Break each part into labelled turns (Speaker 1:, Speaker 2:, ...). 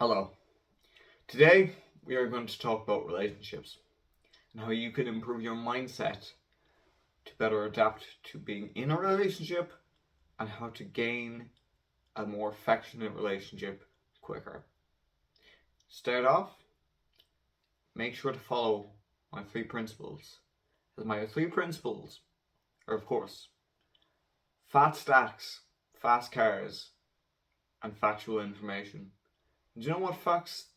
Speaker 1: Hello. Today we are going to talk about relationships and how you can improve your mindset to better adapt to being in a relationship and how to gain a more affectionate relationship quicker. Start off, make sure to follow my three principles. My three principles are, of course, fat stacks, fast cars, and factual information. Do you know what fast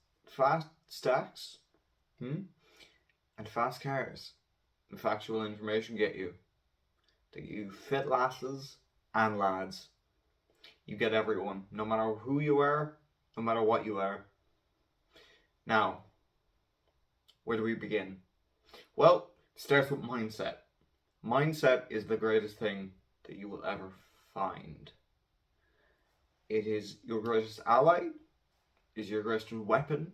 Speaker 1: stacks and fast cars and factual information get you? That you fit lasses and lads. You get everyone, no matter who you are, no matter what you are. Now, where do we begin? Well, it starts with mindset. Mindset is the greatest thing that you will ever find. It is your greatest ally, is your greatest weapon,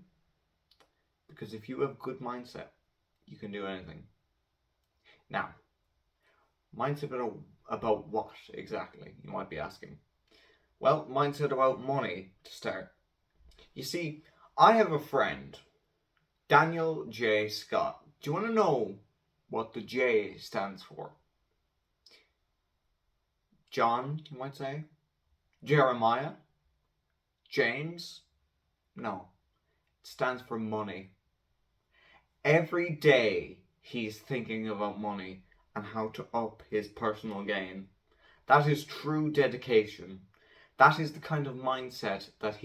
Speaker 1: because if you have good mindset, you can do anything. Now, mindset about what exactly, you might be asking? Well, mindset about money to start. You see, I have a friend, Daniel J. Scott. Do you want to know what the J stands for? John, you might say? Jeremiah? James? No, it stands for money. Every day he's thinking about money and how to up his personal gain. That is true dedication. That is the kind of mindset that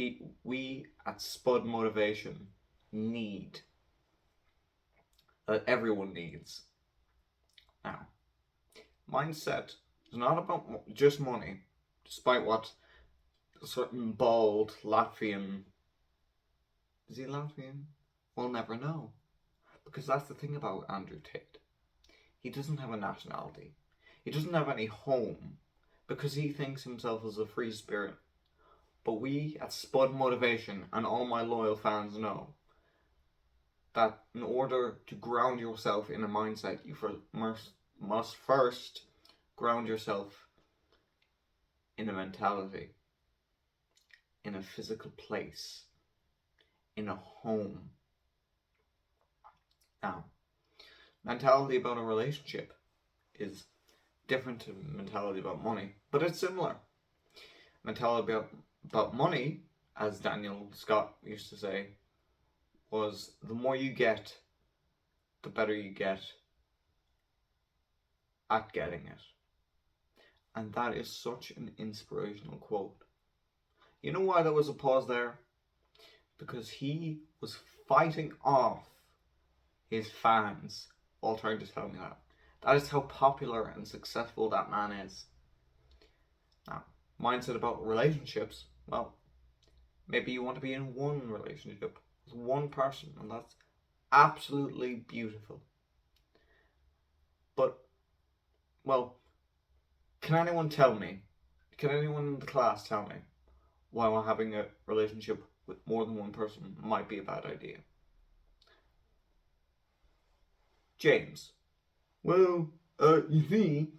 Speaker 1: we at Spud Motivation need. That everyone needs. Now, mindset is not about just money, despite what a certain bald Latvian... Is he Latvian? We'll never know. Because that's the thing about Andrew Tate. He doesn't have a nationality. He doesn't have any home because he thinks himself as a free spirit. But we at Spud Motivation and all my loyal fans know that in order to ground yourself in a mindset, you must first ground yourself in a mentality, in a physical place, in a home. Now, mentality about a relationship is different to mentality about money, but it's similar. Mentality about money, as Daniel Scott used to say, was the more you get, the better you get at getting it. And that is such an inspirational quote. You know why there was a pause there? Because he was fighting off his fans all trying to tell me that. That is how popular and successful that man is. Now, mindset about relationships, well, maybe you want to be in one relationship with one person, and that's absolutely beautiful. But, well, can anyone in the class tell me why having a relationship with more than one person might be a bad idea? James.
Speaker 2: Well, you see,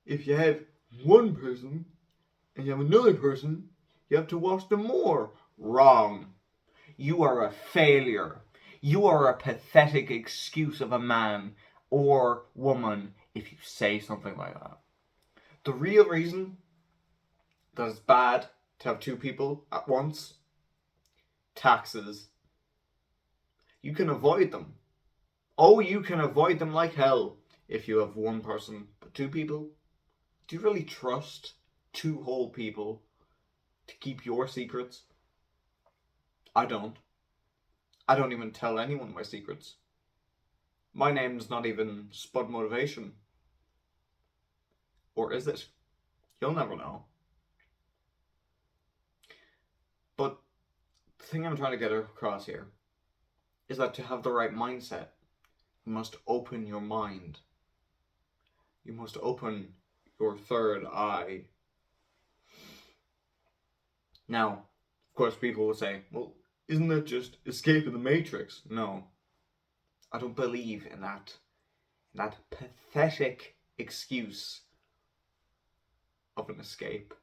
Speaker 2: if you have one person and you have another person, you have to watch them more.
Speaker 1: Wrong. You are a failure. You are a pathetic excuse of a man or woman if you say something like that. The real reason that it's bad to have two people at once, taxes. You can avoid them. Oh, you can avoid them like hell if you have one person. But two people? Do you really trust two whole people to keep your secrets? I don't. I don't even tell anyone my secrets. My name's not even Spud Motivation. Or is it? You'll never know. But the thing I'm trying to get across here is that to have the right mindset, you must open your mind. You must open your third eye. Now, of course, people will say, well, isn't that just escaping the Matrix? No. I don't believe in that pathetic excuse of an escape.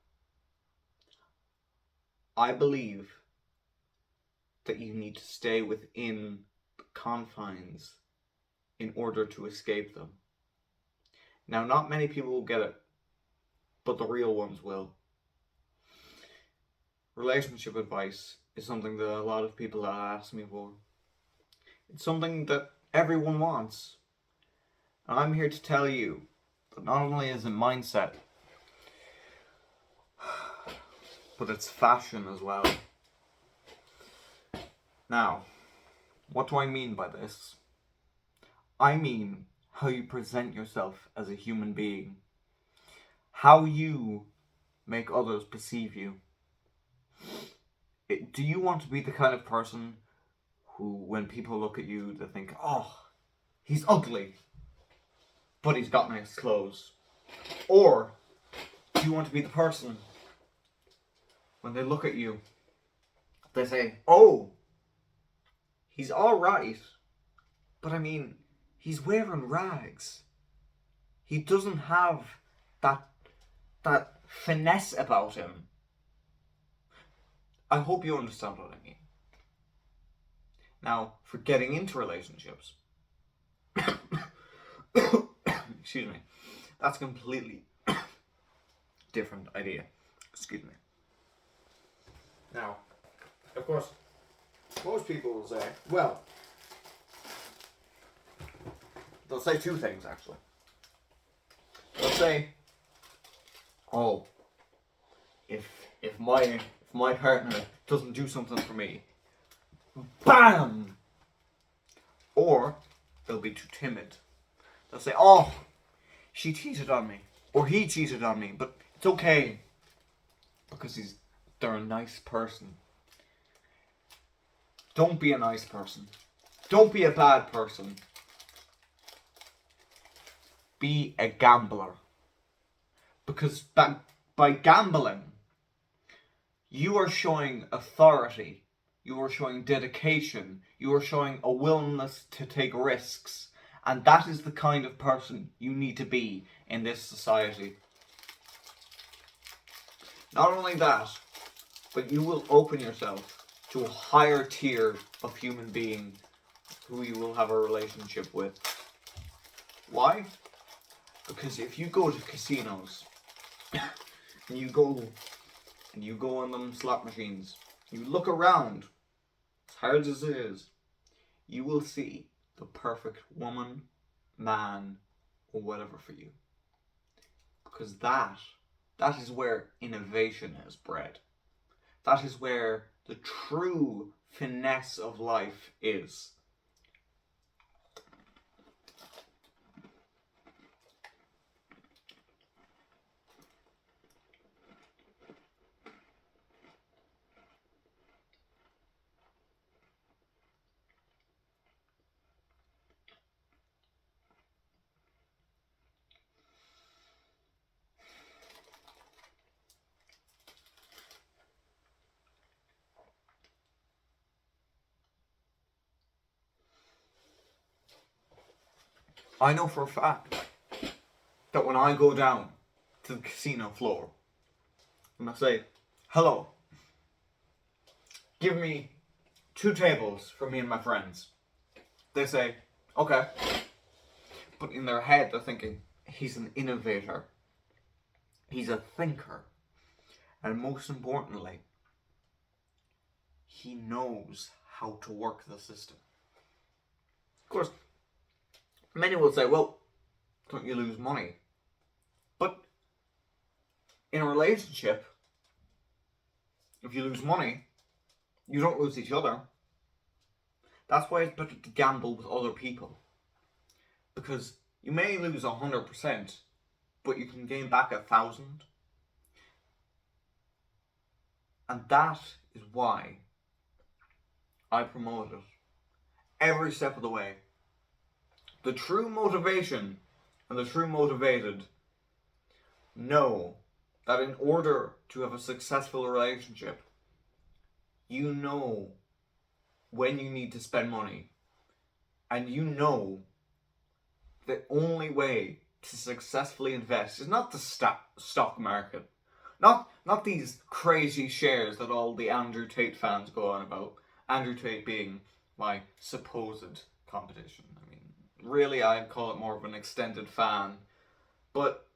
Speaker 1: I believe that you need to stay within the confines in order to escape them. Now, not many people will get it, but the real ones will. Relationship advice is something that a lot of people have asked me for. It's something that everyone wants. And I'm here to tell you that not only is it mindset, but it's fashion as well. Now, what do I mean by this? I mean how you present yourself as a human being. How you make others perceive you. Do you want to be the kind of person who, when people look at you, they think, oh, he's ugly, but he's got nice clothes? Or do you want to be the person, when they look at you, they say, oh, he's alright, but I mean, he's wearing rags. He doesn't have that finesse about him. I hope you understand what I mean. Now, for getting into relationships, excuse me, that's a completely different idea. Excuse me. Now, of course, most people will say, well, they'll say two things actually. They'll say, oh, if my partner doesn't do something for me, BAM! Or they'll be too timid. They'll say, oh, she cheated on me, or he cheated on me, but it's okay, because they're a nice person. Don't be a nice person. Don't be a bad person. Be a gambler. Because by gambling, you are showing authority. You are showing dedication. You are showing a willingness to take risks. And that is the kind of person you need to be in this society. Not only that, but you will open yourself to a higher tier of human being who you will have a relationship with. Why? Because if you go to casinos and you go on them slot machines, you look around, as hard as it is, you will see the perfect woman, man, or whatever for you. Because that is where innovation is bred. That is where the true finesse of life is. I know for a fact that when I go down to the casino floor and I say, hello, give me 2 tables for me and my friends, they say, okay. But in their head they're thinking, he's an innovator, he's a thinker, and most importantly, he knows how to work the system. Of course, many will say, well, don't you lose money? But in a relationship, if you lose money, you don't lose each other. That's why it's better to gamble with other people. Because you may lose 100%, but you can gain back 1,000. And that is why I promote it every step of the way. The true motivation and the true motivated know that in order to have a successful relationship, you know when you need to spend money, and you know the only way to successfully invest is not the stock market, not these crazy shares that all the Andrew Tate fans go on about, Andrew Tate being my supposed competition. I mean, really, I'd call it more of an extended fan. But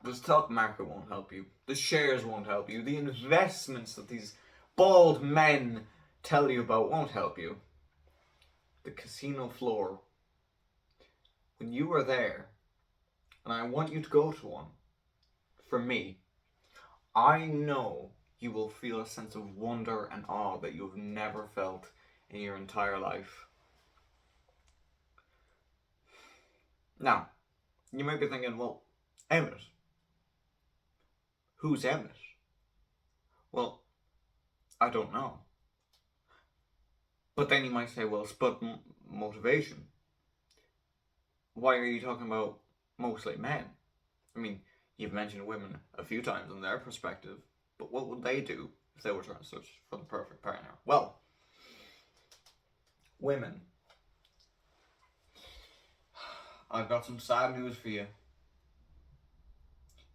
Speaker 1: the stock market won't help you. The shares won't help you. The investments that these bald men tell you about won't help you. The casino floor. When you are there, and I want you to go to one, for me, I know you will feel a sense of wonder and awe that you have never felt in your entire life. Now, you might be thinking, well, Emmett. Who's Emmett? Well, I don't know. But then you might say, well, Spud motivation. Why are you talking about mostly men? I mean, you've mentioned women a few times in their perspective, but what would they do if they were trying to search for the perfect partner? Well, women. I've got some sad news for you.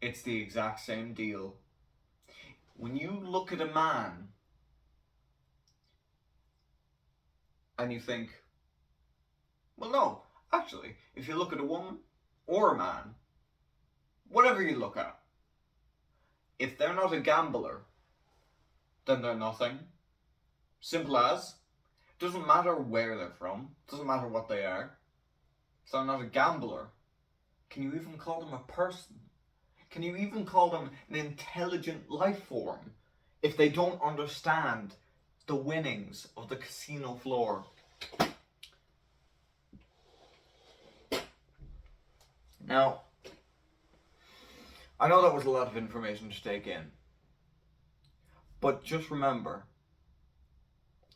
Speaker 1: It's the exact same deal. When you look at a man and you think, well, no, actually, if you look at a woman or a man, whatever you look at, if they're not a gambler, then they're nothing. Simple as. Doesn't matter where they're from, doesn't matter what they are. If they're not a gambler, can you even call them a person? Can you even call them an intelligent life form if they don't understand the winnings of the casino floor? Now, I know that was a lot of information to take in, but just remember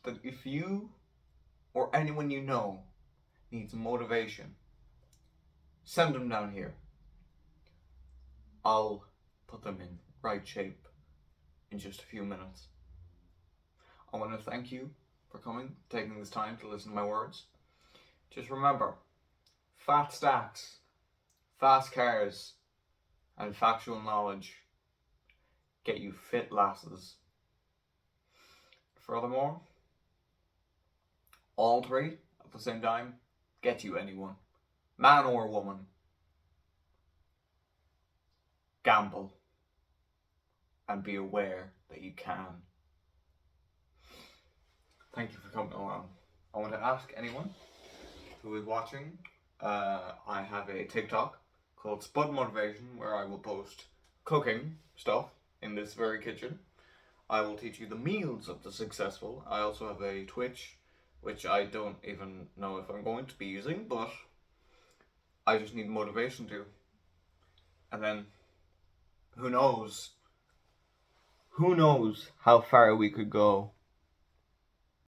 Speaker 1: that if you or anyone you know needs motivation, send them down here. I'll put them in right shape in just a few minutes. I want to thank you for coming, taking this time to listen to my words. Just remember, fat stacks, fast cars, and factual knowledge get you fit lasses. Furthermore, all three at the same time get you anyone, man or woman. Gamble and be aware that you can. Thank you for coming along. I want to ask anyone who is watching, I have a TikTok called Spud Motivation where I will post cooking stuff in this very kitchen. I will teach you the meals of the successful. I also have a Twitch, which I don't even know if I'm going to be using, but I just need motivation to. And then, who knows how far we could go